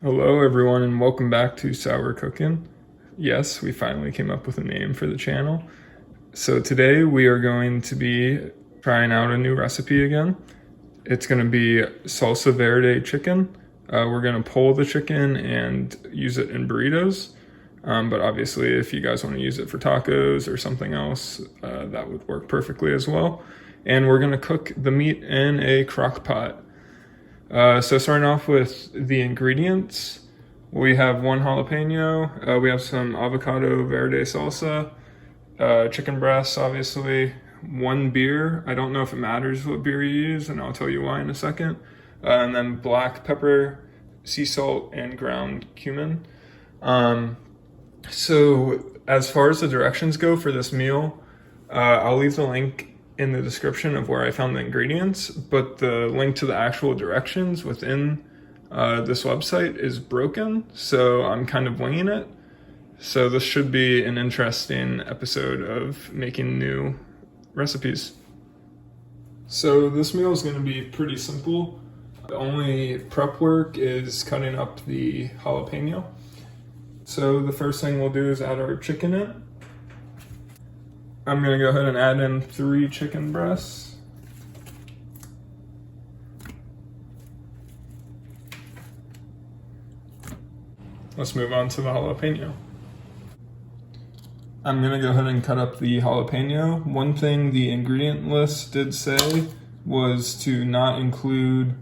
Hello everyone and welcome back to Sour Cooking. Yes, we finally came up with a name for the channel. So today we are going to be trying out a new recipe again. It's going to be Salsa Verde chicken. We're going to pull the chicken and use it in burritos. But obviously if you guys want to use it for tacos or something else, that would work perfectly as well. And we're going to cook the meat in a crock pot. So starting off with the ingredients, we have one jalapeno, we have some avocado verde salsa, chicken breasts, obviously, one beer. I don't know if it matters what beer you use, and I'll tell you why in a second. And then black pepper, sea salt, and ground cumin. So as far as the directions go for this meal, I'll leave the link in the description of where I found the ingredients, but the link to the actual directions within this website is broken, so I'm kind of winging it. So this should be an interesting episode of making new recipes. So this meal is going to be pretty simple. The only prep work is cutting up the jalapeno. So the first thing we'll do is add our chicken in. I'm going to go ahead and add in 3 chicken breasts. Let's move on to the jalapeno. I'm going to go ahead and cut up the jalapeno. One thing the ingredient list did say was to not include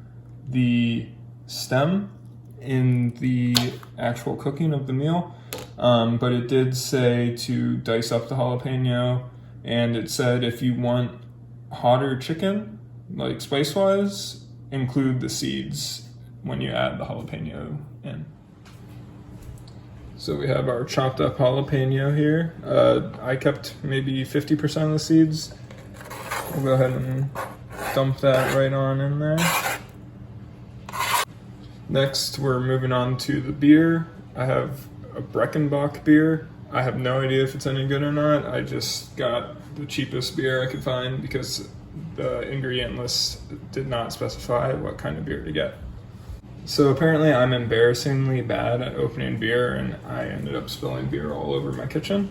the stem in the actual cooking of the meal. But it did say to dice up the jalapeno, and it said if you want hotter chicken, like spice-wise, include the seeds when you add the jalapeno in. So we have our chopped up jalapeno here. I kept maybe 50% of the seeds. We'll go ahead and dump that right on in there. Next, we're moving on to the beer. I have a Breckenbach beer. I have no idea if it's any good or not. I just got the cheapest beer I could find because the ingredient list did not specify what kind of beer to get. So apparently I'm embarrassingly bad at opening beer, and I ended up spilling beer all over my kitchen.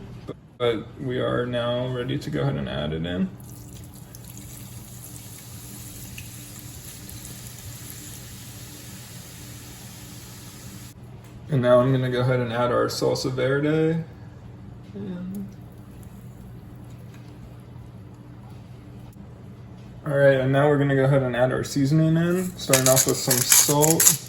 But we are now ready to go ahead and add it in. And now I'm going to go ahead and add our Salsa Verde. Alright, and now we're going to go ahead and add our seasoning in, starting off with some salt.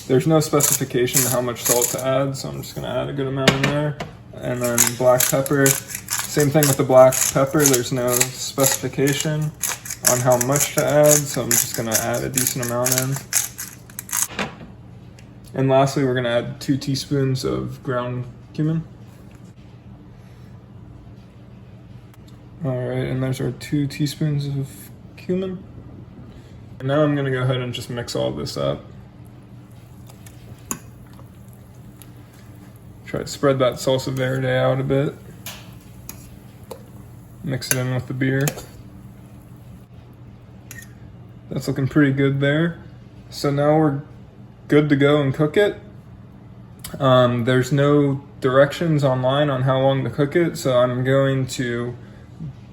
There's no specification to how much salt to add, so I'm just going to add a good amount in there. And then black pepper. Same thing with the black pepper, there's no specification on how much to add, so I'm just going to add a decent amount in. And lastly, we're going to add 2 teaspoons of ground cumin. Alright, and there's our 2 teaspoons of cumin. And now I'm going to go ahead and just mix all this up. Try to spread that salsa verde out a bit. Mix it in with the beer. That's looking pretty good there. So now we're good to go and cook it. There's no directions online on how long to cook it, so I'm going to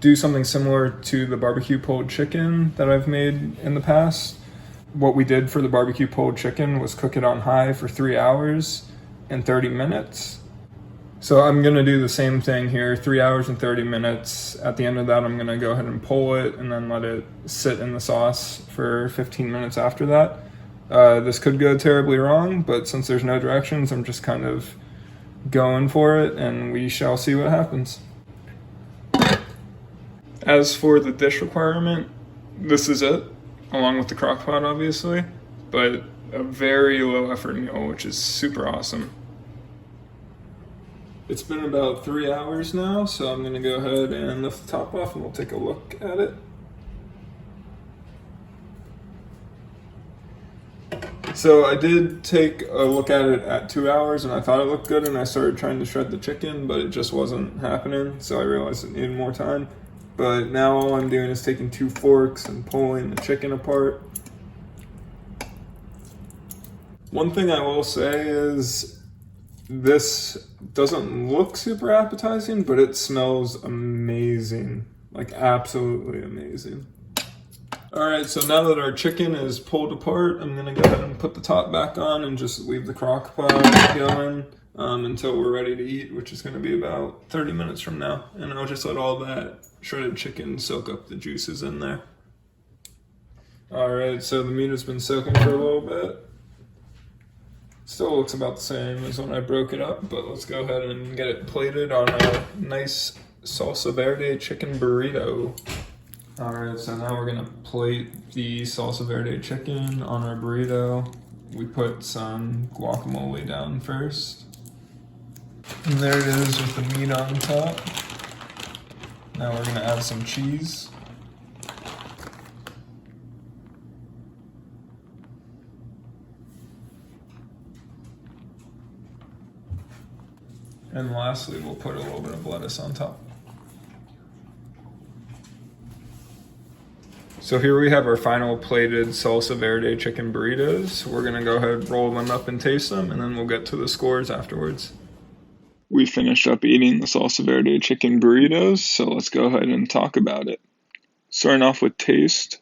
do something similar to the barbecue pulled chicken that I've made in the past. What we did for the barbecue pulled chicken was cook it on high for 3 hours and 30 minutes. So I'm going to do the same thing here, 3 hours and 30 minutes. At the end of that, I'm going to go ahead and pull it and then let it sit in the sauce for 15 minutes after that. This could go terribly wrong, but since there's no directions, I'm just kind of going for it, and we shall see what happens. As for the dish requirement, this is it, along with the crock pot, obviously, but a very low effort meal, which is super awesome. It's been about 3 hours now, so I'm going to go ahead and lift the top off and we'll take a look at it. So I did take a look at it at 2 hours and I thought it looked good, and I started trying to shred the chicken, but it just wasn't happening, so I realized it needed more time. But now all I'm doing is taking 2 forks and pulling the chicken apart. One thing I will say is this doesn't look super appetizing, but it smells amazing. Like absolutely amazing. Alright, so now that our chicken is pulled apart, I'm going to go ahead and put the top back on and just leave the crock pot going until we're ready to eat, which is going to be about 30 minutes from now. And I'll just let all that shredded chicken soak up the juices in there. Alright, so the meat has been soaking for a little bit. Still looks about the same as when I broke it up, but let's go ahead and get it plated on a nice Salsa Verde chicken burrito. Alright, so now we're gonna plate the Salsa Verde chicken on our burrito. We put some guacamole down first. And there it is with the meat on top. Now we're gonna add some cheese. And lastly, we'll put a little bit of lettuce on top. So here we have our final plated Salsa Verde chicken burritos. We're gonna go ahead, roll them up and taste them, and then we'll get to the scores afterwards. We finished up eating the Salsa Verde chicken burritos, so let's go ahead and talk about it. Starting off with taste.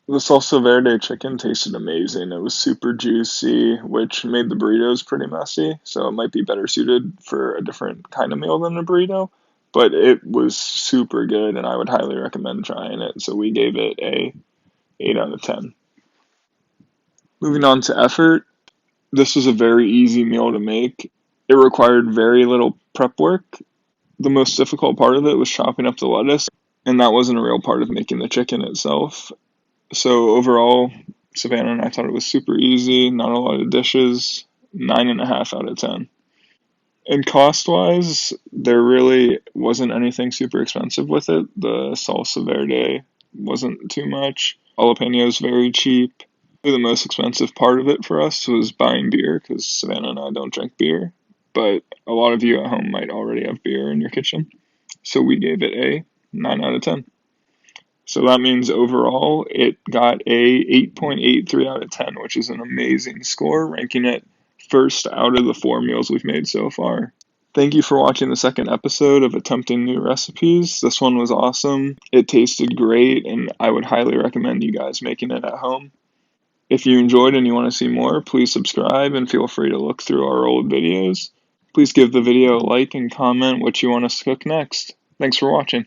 The Salsa Verde chicken tasted amazing. It was super juicy, which made the burritos pretty messy, so it might be better suited for a different kind of meal than a burrito. But it was super good, and I would highly recommend trying it. So we gave it a 8 out of 10. Moving on to effort, this was a very easy meal to make. It required very little prep work. The most difficult part of it was chopping up the lettuce, and that wasn't a real part of making the chicken itself. So overall, Savannah and I thought it was super easy, not a lot of dishes, 9.5 out of 10. And cost-wise, there really wasn't anything super expensive with it. The Salsa Verde wasn't too much. Jalapenos very cheap. The most expensive part of it for us was buying beer, because Savannah and I don't drink beer. But a lot of you at home might already have beer in your kitchen. So we gave it a 9 out of 10. So that means overall, it got a 8.83 out of 10, which is an amazing score, ranking it first out of the 4 meals we've made so far. Thank you for watching the second episode of Attempting New Recipes. This one was awesome. It tasted great, and I would highly recommend you guys making it at home. If you enjoyed and you want to see more, please subscribe and feel free to look through our old videos. Please give the video a like and comment what you want us to cook next. Thanks for watching.